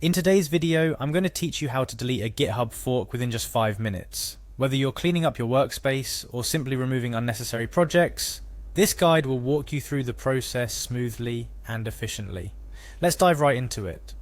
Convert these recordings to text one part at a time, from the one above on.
In today's video, I'm going to teach you how to delete a GitHub fork within just 5 minutes. Whether you're cleaning up your workspace or simply removing unnecessary projects, this guide will walk you through the process smoothly and efficiently. Let's dive right into it.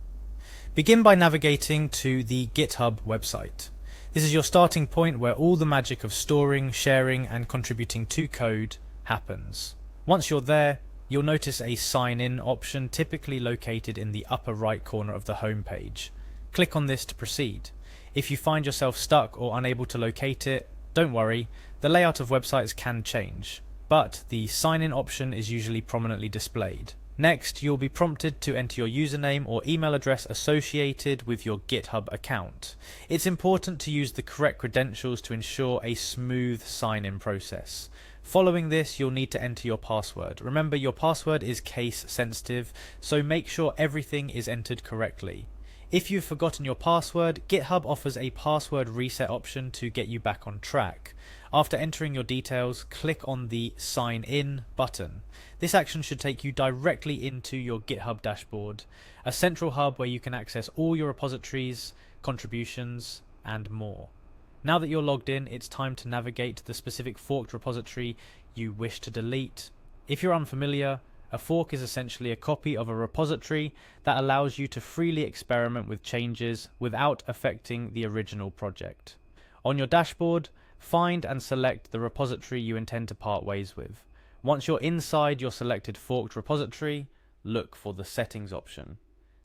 Begin by navigating to the GitHub website. This is your starting point where all the magic of storing, sharing, and contributing to code happens. Once you're there, you'll notice a sign in option typically located in the upper right corner of the home page. Click on this to proceed. If you find yourself stuck or unable to locate it, don't worry, the layout of websites can change, but the sign in option is usually prominently displayed. Next, you'll be prompted to enter your username or email address associated with your GitHub account. It's important to use the correct credentials to ensure a smooth sign-in process. Following this, you'll need to enter your password. Remember, your password is case sensitive, so make sure everything is entered correctly. If you've forgotten your password, GitHub offers a password reset option to get you back on track. After entering your details, click on the Sign In button. This action should take you directly into your GitHub dashboard, a central hub where you can access all your repositories, contributions, and more. Now that you're logged in, it's time to navigate to the specific forked repository you wish to delete. If you're unfamiliar, a fork is essentially a copy of a repository that allows you to freely experiment with changes without affecting the original project. On your dashboard, find and select the repository you intend to part ways with. Once you're inside your selected forked repository, look for the settings option.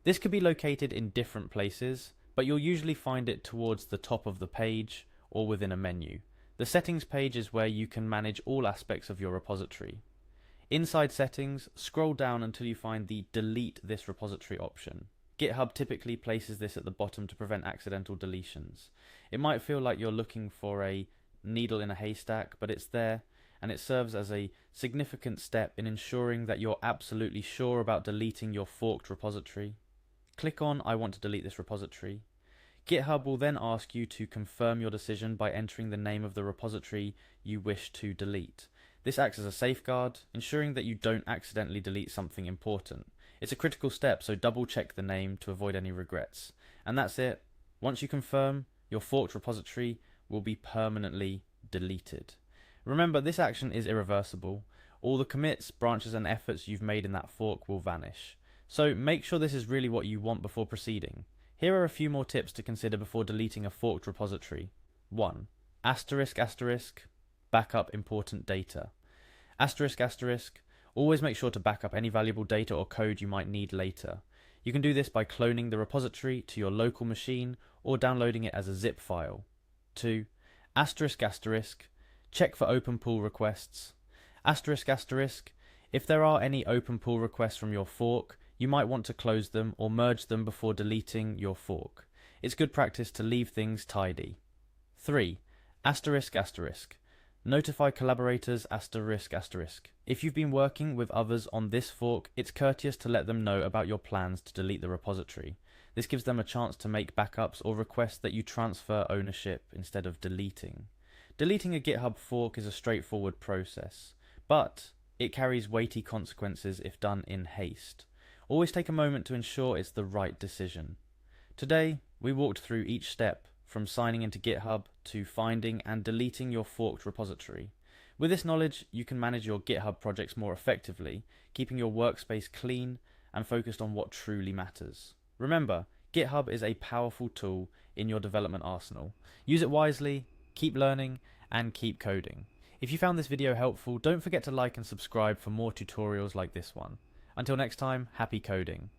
This could be located in different places, but you'll usually find it towards the top of the page or within a menu. The settings page is where you can manage all aspects of your repository. Inside settings, scroll down until you find the delete this repository option. GitHub typically places this at the bottom to prevent accidental deletions. It might feel like you're looking for a needle in a haystack, but it's there, and it serves as a significant step in ensuring that you're absolutely sure about deleting your forked repository. Click on I want to delete this repository. GitHub will then ask you to confirm your decision by entering the name of the repository you wish to delete. This acts as a safeguard, ensuring that you don't accidentally delete something important. It's a critical step, so double check the name to avoid any regrets. And that's it. Once you confirm, your forked repository will be permanently deleted. Remember, this action is irreversible. All the commits, branches, and efforts you've made in that fork will vanish. So make sure this is really what you want before proceeding. Here are a few more tips to consider before deleting a forked repository. 1. Backup important data. Always make sure to back up any valuable data or code you might need later. You can do this by cloning the repository to your local machine or downloading it as a zip file. 2. Check for open pull requests. If there are any open pull requests from your fork, you might want to close them or merge them before deleting your fork. It's good practice to leave things tidy. 3. Notify collaborators ***. If you've been working with others on this fork, it's courteous to let them know about your plans to delete the repository. This gives them a chance to make backups or request that you transfer ownership instead of deleting. Deleting a GitHub fork is a straightforward process, but it carries weighty consequences if done in haste. Always take a moment to ensure it's the right decision. Today, we walked through each step, from signing into GitHub to finding and deleting your forked repository. With this knowledge, you can manage your GitHub projects more effectively, keeping your workspace clean and focused on what truly matters. Remember, GitHub is a powerful tool in your development arsenal. Use it wisely, keep learning, and keep coding. If you found this video helpful, don't forget to like and subscribe for more tutorials like this one. Until next time, happy coding.